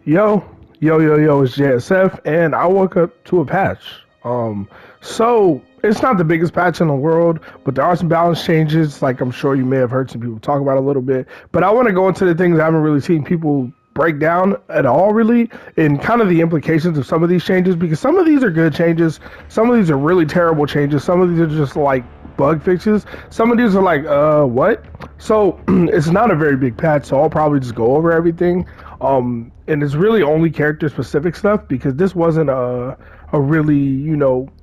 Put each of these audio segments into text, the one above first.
Yo, yo, it's JSF, and I woke up to a patch. So it's not the biggest patch in the world, but there are some balance changes, like I'm sure you may have heard some people talk about a little bit. But I want to go into the things I haven't really seen people break down at all, really, and kind of the implications of some of these changes, because some of these are good changes, some of these are really terrible changes, some of these are just like bug fixes. Some of these are like, what? So it's not a very big patch, so I'll probably just go over everything. And it's really only character specific stuff because this wasn't a really,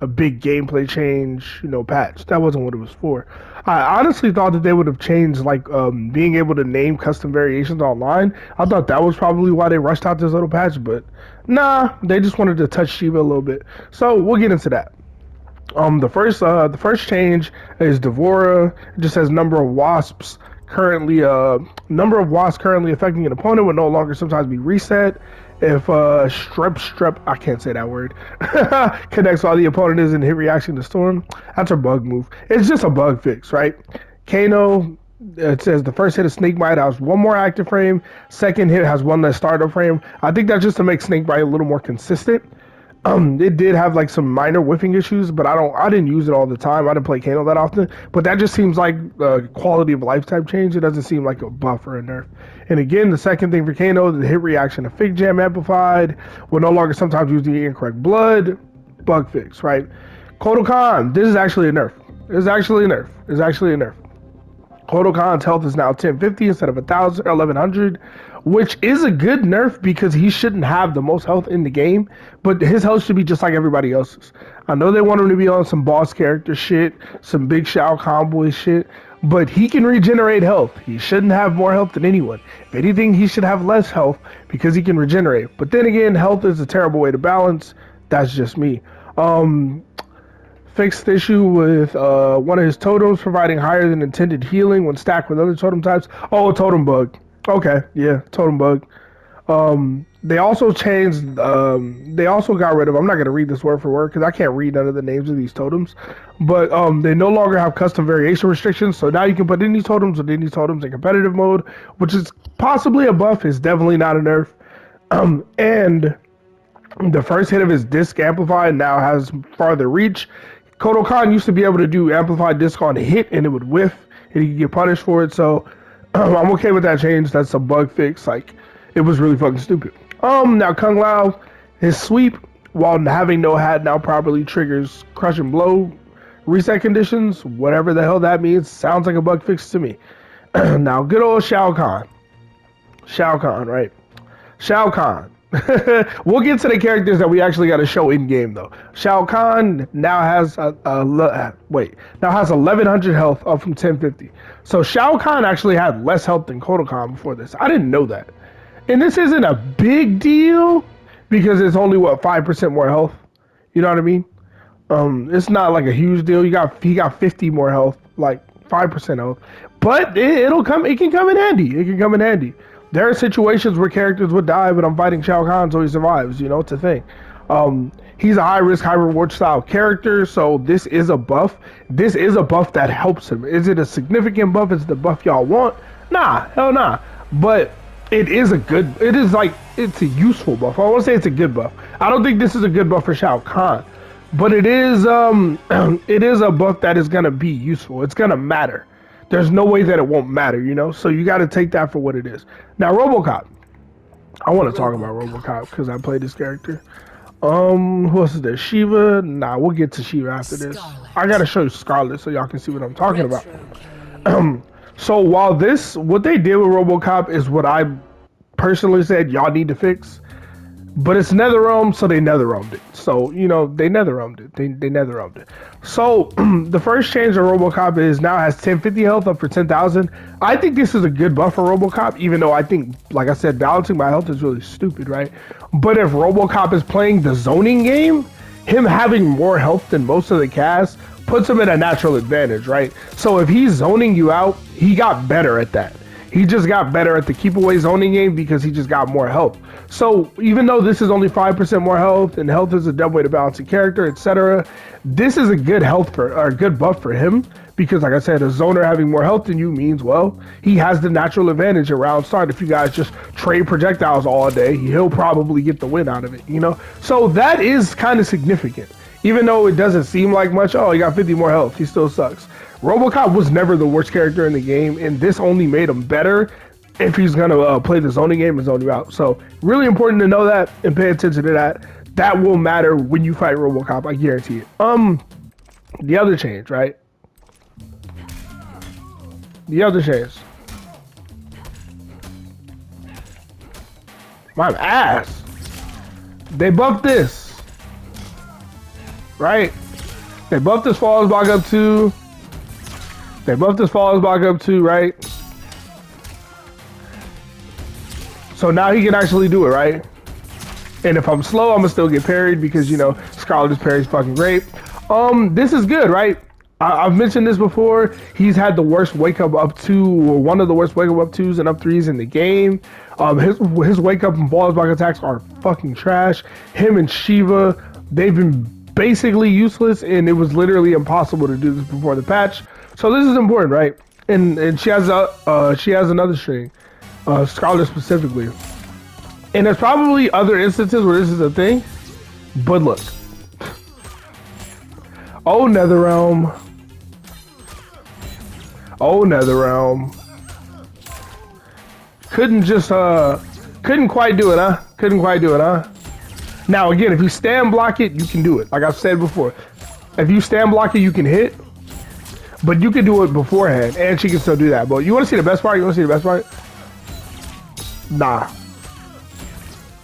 a big gameplay change, patch. That wasn't what it was for. I honestly thought that they would have changed like being able to name custom variations online. I thought that was probably why they rushed out this little patch, but nah, they just wanted to touch Shiva a little bit. So we'll get into that. The first change is Devora. It just says number of wasps currently affecting an opponent will no longer sometimes be reset if strep I can't say that word connects while the opponent is in hit reaction to storm. That's a bug move. It's just a bug fix, right? Kano, it says the first hit of Snakebite has one more active frame, second hit has one less startup frame. I think that's just to make Snakebite a little more consistent. It did have like some minor whiffing issues, but I didn't use it all the time. I didn't play Kano that often, but that just seems like a quality of life type change. It doesn't seem like a buff or a nerf. And again, the second thing for Kano, the hit reaction of Fig Jam amplified will no longer sometimes use the incorrect blood. Bug fix, right? Kodokan, this is actually a nerf. It's actually a nerf. It's actually a nerf. Kodokan's health is now 1050 instead of 1000 or 1100, which is a good nerf because he shouldn't have the most health in the game, but his health should be just like everybody else's. I know they want him to be on some boss character shit, some big Shao Kahn shit, but he can regenerate health. He shouldn't have more health than anyone. If anything, he should have less health because he can regenerate. But then again, health is a terrible way to balance. That's just me. Fixed issue with one of his totems providing higher than intended healing when stacked with other totem types. Oh, totem bug. Okay, yeah, totem bug. They also changed. They also got rid of. I'm not gonna read this word for word because I can't read none of the names of these totems. But they no longer have custom variation restrictions. So now you can put any totems with any totems in competitive mode, which is possibly a buff. It's definitely not a nerf. And the first hit of his disc amplified now has farther reach. Kodokan used to be able to do amplified disc on hit and it would whiff and he could get punished for it. So I'm okay with that change. That's a bug fix. Like it was really fucking stupid. Now Kung Lao, his sweep while having no hat now properly triggers crush and blow reset conditions. Whatever the hell that means. Sounds like a bug fix to me. Now good old Shao Kahn. Shao Kahn, right? Shao Kahn. We'll get to the characters that we actually got to show in game though. Shao Kahn now has now has 1100 health up from 1050. So Shao Kahn actually had less health than Kodokan before this. I didn't know that. And this isn't a big deal because it's only 5% more health. You know what I mean? It's not like a huge deal. He got 50 more health, like 5% health. But it can come in handy. It can come in handy. There are situations where characters would die, but I'm fighting Shao Kahn so he survives, it's a thing. He's a high risk, high reward style character, so this is a buff. This is a buff that helps him. Is it a significant buff? Is it the buff y'all want? Nah, hell nah. But it's a useful buff. I want to say it's a good buff. I don't think this is a good buff for Shao Kahn, but it is it is a buff that is gonna be useful. It's gonna matter. There's no way that it won't matter, So you got to take that for what it is. Now, Robocop. I want to talk about Robocop because I played this character. Who else is there? Shiva. Nah, we'll get to Shiva after this. I gotta show you Scarlet so y'all can see what I'm talking about. So while what they did with Robocop is what I personally said y'all need to fix. But it's NetherRealm, so they NetherRealmed it. So, they NetherRealmed it. They NetherRealmed it. So, the first change of Robocop is now has 1050 health up for 10,000. I think this is a good buff for Robocop, even though I think, like I said, balancing my health is really stupid, right? But if Robocop is playing the zoning game, him having more health than most of the cast puts him in a natural advantage, right? So if he's zoning you out, he got better at that. He just got better at the keep away zoning game because he just got more health. So even though this is only 5% more health and health is a dumb way to balance a character, etc., this is a good good buff for him Because like I said, a zoner having more health than you means, well, he has the natural advantage at round start. If you guys just trade projectiles all day, he'll probably get the win out of it, you know? So that is kind of significant. Even though it doesn't seem like much, oh, he got 50 more health, he still sucks. Robocop was never the worst character in the game, and this only made him better if he's gonna play the zoning game and zone you out. So really important to know that and pay attention to that. That will matter when you fight Robocop, I guarantee it. The other change, right? The other change. My ass. They buffed this. Right? They buffed this falls block up 2. They buffed this falls block up 2, right? So now he can actually do it, right? And if I'm slow, I'm gonna still get parried because, you know, Scarlet's parry's fucking great. This is good, right? I've mentioned this before. He's had the worst wake up 2, or one of the worst wake up 2s and up 3s in the game. His wake up and falls block attacks are fucking trash. Him and Shiva, they've been basically useless, and it was literally impossible to do this before the patch. So this is important, right? And she has another string, Scarlet specifically. And there's probably other instances where this is a thing, but look. Oh, Netherrealm. Oh, Netherrealm. Couldn't quite do it, huh? Couldn't quite do it, huh? Now, again, if you stand block it, you can do it. Like I've said before. If you stand block it, you can hit. But you can do it beforehand, and she can still do that. But you want to see the best part? You want to see the best part? Nah.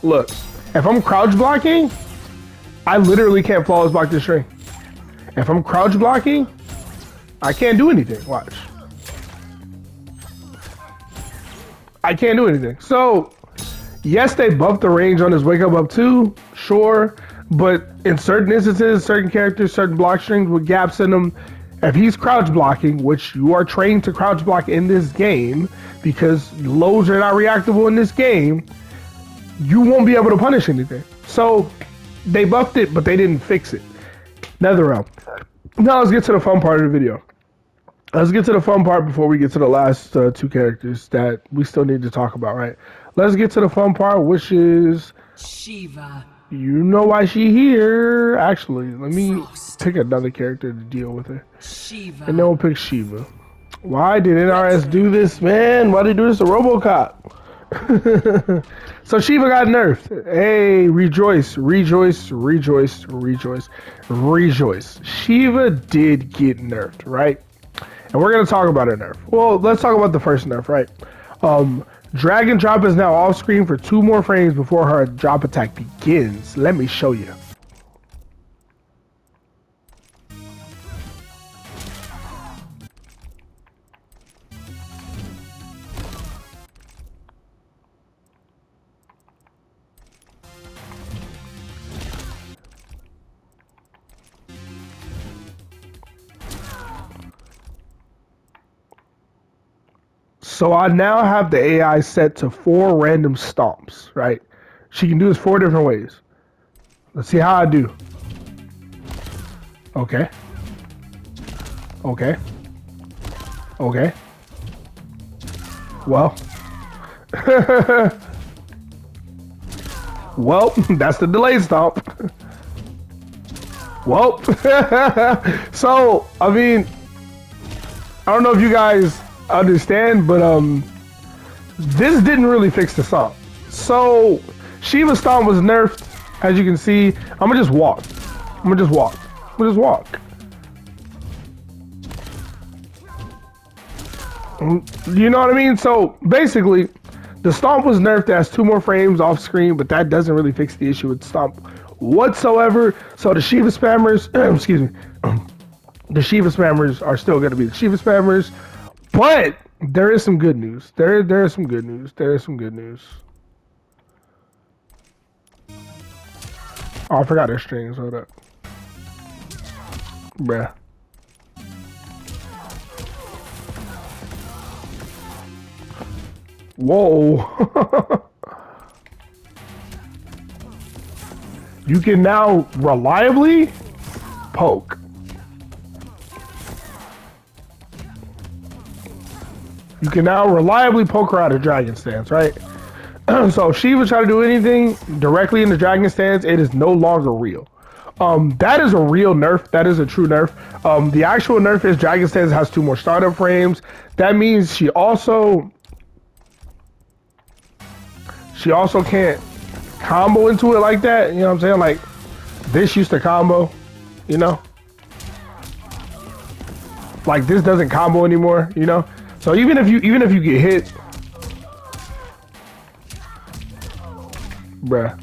Look, if I'm crouch blocking, I literally can't flawless block this string. If I'm crouch blocking, I can't do anything. Watch. I can't do anything. So, yes, they buffed the range on his wake up 2, sure. But in certain instances, certain characters, certain block strings with gaps in them, if he's crouch blocking, which you are trained to crouch block in this game, because lows are not reactable in this game, you won't be able to punish anything. So they buffed it, but they didn't fix it. Netherrealm. Now let's get to the fun part of the video. Let's get to the fun part before we get to the last 2 characters that we still need to talk about, right? Let's get to the fun part, which is Shiva. You know why she here. Actually, let me pick another character to deal with her. Shiva. And then we'll pick Shiva. Why did NRS do this, man? Why did they do this to Robocop? So Shiva got nerfed. Hey, rejoice, rejoice, rejoice, rejoice, rejoice. Shiva did get nerfed, right? And we're going to talk about her nerf. Well, let's talk about the first nerf, right? Drag and drop is now off screen for 2 more frames before her drop attack begins. Let me show you. So I now have the AI set to 4 random stomps, right? She can do this 4 different ways. Let's see how I do. Okay. Okay. Okay. Well. Well, that's the delayed stomp. Well. So, I mean, I don't know if you guys understand, but this didn't really fix the stomp. So Shiva's stomp was nerfed, as you can see. I'm gonna just walk. I'm gonna just walk. I'm gonna just walk. You know what I mean? So basically, the stomp was nerfed as 2 more frames off screen, but that doesn't really fix the issue with stomp whatsoever. So the Shiva spammers, excuse me, the Shiva spammers are still gonna be the Shiva spammers. But there is some good news. There is some good news. There is some good news. Oh, I forgot their strings. Hold up. Bruh. Whoa. You can now reliably poke. You can now reliably poke her out of dragon stance, right? So if Shiva try to do anything directly in the dragon stance, it is no longer real. That is a real nerf. That is a true nerf. The actual nerf is dragon stance has 2 more startup frames. That means she also can't combo into it like that. You know what I'm saying? Like this used to combo, you know? Like this doesn't combo anymore, you know? So even if you get hit, bruh.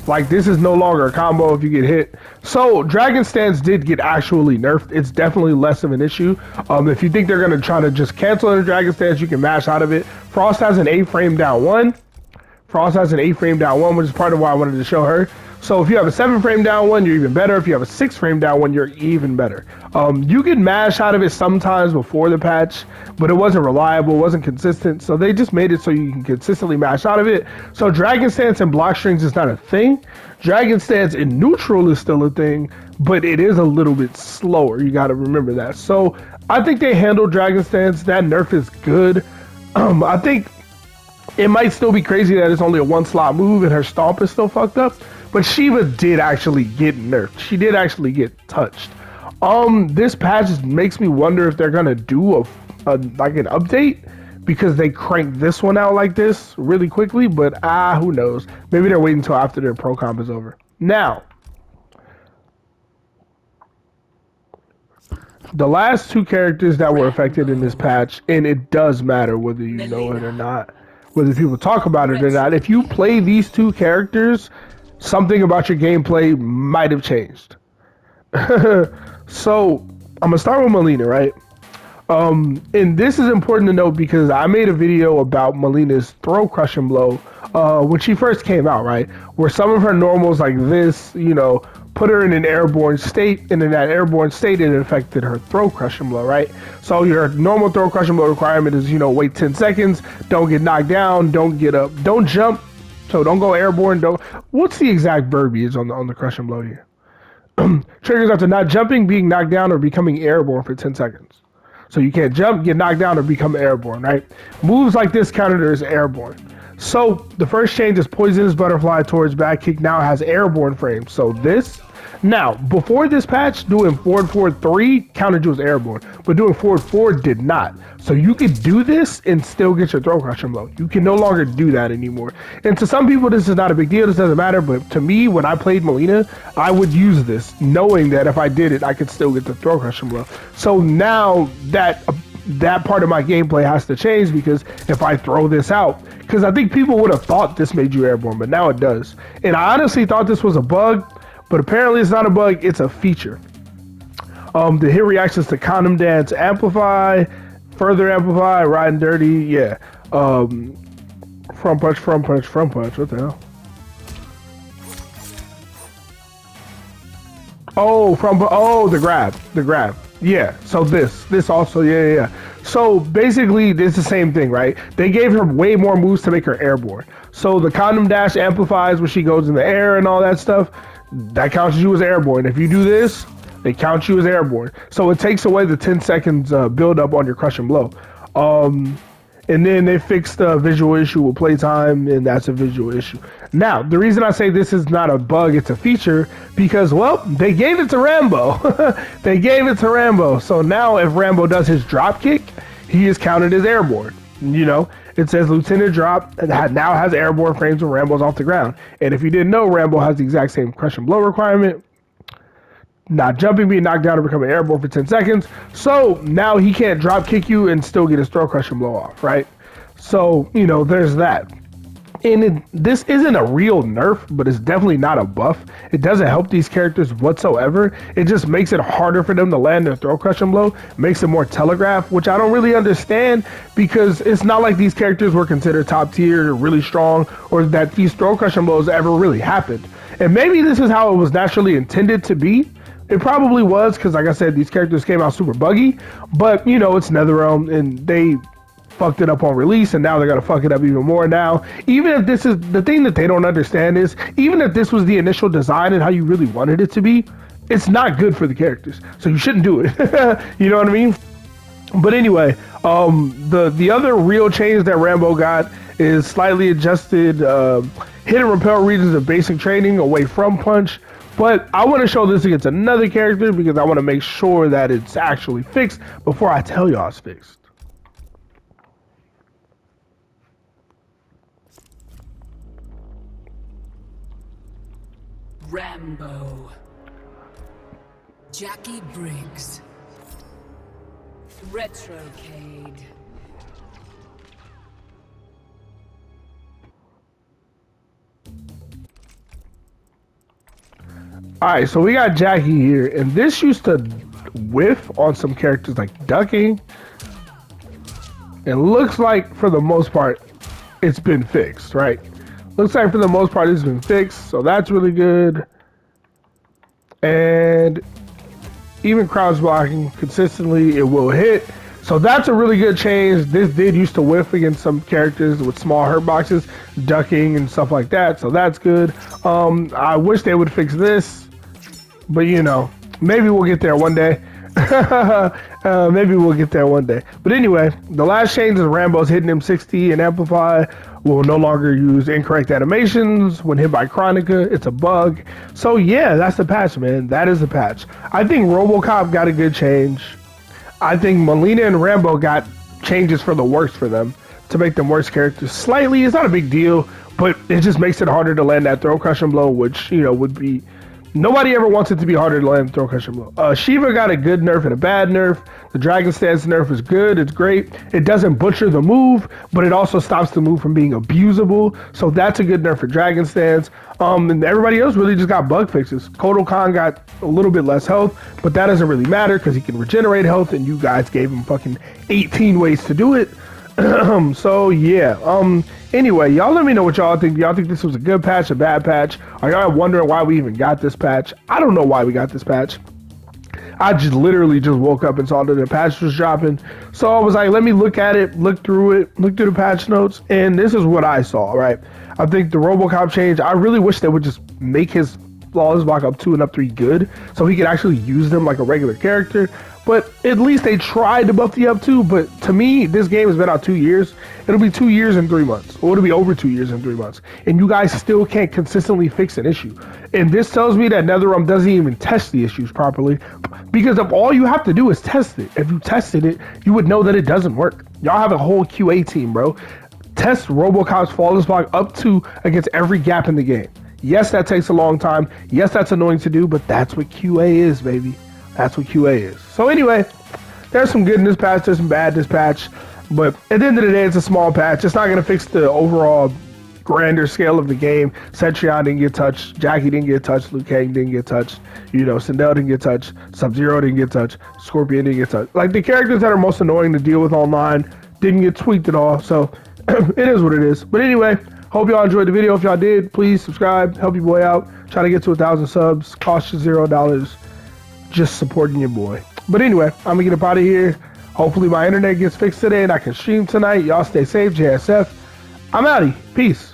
Like this is no longer a combo if you get hit. So Dragon Stance did get actually nerfed. It's definitely less of an issue. If you think they're gonna try to just cancel the Dragon Stance, you can mash out of it. Frost has an 8 frame down 1. Frost has an 8 frame down 1, which is part of why I wanted to show her. So if you have a 7 frame down 1, you're even better. If you have a 6 frame down 1, you're even better. You can mash out of it sometimes before the patch, but it wasn't reliable, it wasn't consistent. So they just made it so you can consistently mash out of it. So Dragon Stance and block strings is not a thing. Dragon Stance in neutral is still a thing, but it is a little bit slower. You got to remember that. So I think they handled Dragon Stance. That nerf is good. I think it might still be crazy that it's only a 1 slot move and her stomp is still fucked up. But Shiva did actually get nerfed. She did actually get touched. This patch makes me wonder if they're gonna do like an update because they cranked this one out like this really quickly. But who knows? Maybe they're waiting until after their pro comp is over. Now, the last 2 characters that were affected in this patch, and it does matter whether you know it or not, whether people talk about it or not. If you play these 2 characters, something about your gameplay might have changed. So I'm gonna start with Mileena, right? And this is important to note because I made a video about Mileena's throw crushing blow when she first came out, right? Where some of her normals like this, you know, put her in an airborne state, and in that airborne state it affected her throw crushing blow, right? So your normal throw crushing blow requirement is, you know, wait 10 seconds, don't get knocked down, don't get up, don't jump. So don't go airborne. What's the exact verbiage on the crush and blow here? Triggers after not jumping, being knocked down, or becoming airborne for 10 seconds. So you can't jump, get knocked down, or become airborne, right? Moves like this counted as airborne. So the first change is Poisonous Butterfly towards back kick now has airborne frames. So this, now before this patch, doing forward 4-3 counted you as airborne, but doing forward 4 did not. So you could do this and still get your throw crushing blow. You can no longer do that anymore. And to some people, this is not a big deal. This doesn't matter. But to me, when I played Mileena, I would use this, knowing that if I did it, I could still get the throw crushing blow. So now that part of my gameplay has to change, because if I throw this out, because I think people would have thought this made you airborne, but now it does. And I honestly thought this was a bug, but apparently it's not a bug, it's a feature. The hit reactions to Condom Dance amplify, further amplify, riding dirty, yeah. Front punch, what the hell? Oh, the grab. Yeah, so this also, yeah. So basically, it's the same thing, right? They gave her way more moves to make her airborne. So the condom dash amplifies when she goes in the air and all that stuff. That counts you as airborne. If you do this, they count you as airborne. So it takes away the 10 seconds build up on your crush and blow. And then they fixed the visual issue with playtime, and that's a visual issue. Now, the reason I say this is not a bug, it's a feature, because, well, they gave it to Rambo. They gave it to Rambo. So now if Rambo does his drop kick, he is counted as airborne. You know, it says Lieutenant Drop now has airborne frames when Rambo's off the ground. And if you didn't know, Rambo has the exact same crush and blow requirement. Not jumping, being knocked down, or becoming airborne for 10 seconds. So now he can't drop kick you and still get his throw crush and blow off, right? So, you know, there's that. And this isn't a real nerf, but it's definitely not a buff. It doesn't help these characters whatsoever. It just makes it harder for them to land their throw crush and blow. Makes it more telegraphed, which I don't really understand, because it's not like these characters were considered top tier or really strong, or that these throw crush and blows ever really happened. And maybe this is how it was naturally intended to be. It probably was, because like I said, these characters came out super buggy, but you know, it's NetherRealm and they fucked it up on release, and now they're gonna fuck it up even more now. Even if this is the thing that they don't understand, is even if this was the initial design and how you really wanted it to be, it's not good for the characters. So you shouldn't do it. You know what I mean? But anyway, the other real change that Rambo got is slightly adjusted hit and repel regions of basic training away from punch. But I want to show this against another character because I want to make sure that it's actually fixed before I tell y'all it's fixed. Rambo. Jackie Briggs. Retrocade. Alright, so we got Jackie here, and this used to whiff on some characters like ducking. It looks like, for the most part, it's been fixed, right? Looks like for the most part it's been fixed, so that's really good. And even crouch blocking consistently, it will hit. So that's a really good change. This did used to whiff against some characters with small hurt boxes, ducking and stuff like that. So that's good. I wish they would fix this, but you know, maybe we'll get there one day. Maybe we'll get there one day. But anyway, the last change is Rambo's hitting him 60 and amplify will no longer use incorrect animations when hit by Chronica. It's a bug. So yeah, that's the patch, man. That is the patch. I think Robocop got a good change. I think Mileena and Rambo got changes for the worse for them to make them worse characters. Slightly, it's not a big deal, but it just makes it harder to land that throw crushing blow, which, you know, would be... Nobody ever wants it to be harder to land throw crushing blow. Shiva got a good nerf and a bad nerf. The Dragon Stance nerf is good. It's great. It doesn't butcher the move, but it also stops the move from being abusable. So that's a good nerf for Dragon Stance. And everybody else really just got bug fixes. Kotal Khan got a little bit less health, but that doesn't really matter because he can regenerate health, and you guys gave him fucking 18 ways to do it. So yeah. Anyway, y'all let me know what y'all think. Y'all think this was a good patch, a bad patch? Are y'all wondering why we even got this patch? I don't know why we got this patch. I just literally just woke up and saw that the patch was dropping. So I was like, let me look at it, look through the patch notes, and this is what I saw, right? I think the Robocop change, I really wish they would just make his flawless block up 2 and up 3 good so he could actually use them like a regular character. But at least they tried to buff the up 2. But to me, this game has been out 2 years. It'll be 2 years and 3 months. Or it'll be over 2 years and 3 months. And you guys still can't consistently fix an issue. And this tells me that NetherRealm doesn't even test the issues properly. Because if all you have to do is test it. If you tested it, you would know that it doesn't work. Y'all have a whole QA team, bro. Test Robocop's flawless block up 2 against every gap in the game. Yes, that takes a long time. Yes, that's annoying to do. But that's what QA is, baby. That's what QA is. So anyway, there's some good in this patch, there's some bad in this patch, but at the end of the day, it's a small patch. It's not going to fix the overall grander scale of the game. Cetrion didn't get touched, Jackie didn't get touched, Liu Kang didn't get touched, you know, Sindel didn't get touched, Sub-Zero didn't get touched, Scorpion didn't get touched. Like, the characters that are most annoying to deal with online didn't get tweaked at all, so it is what it is. But anyway, hope y'all enjoyed the video. If y'all did, please subscribe, help your boy out, try to get to 1,000 subs, cost you $0. Just supporting your boy. But anyway, I'm gonna get up out of here. Hopefully my internet gets fixed today and I can stream tonight. Y'all stay safe, JSF. I'm outie. Peace.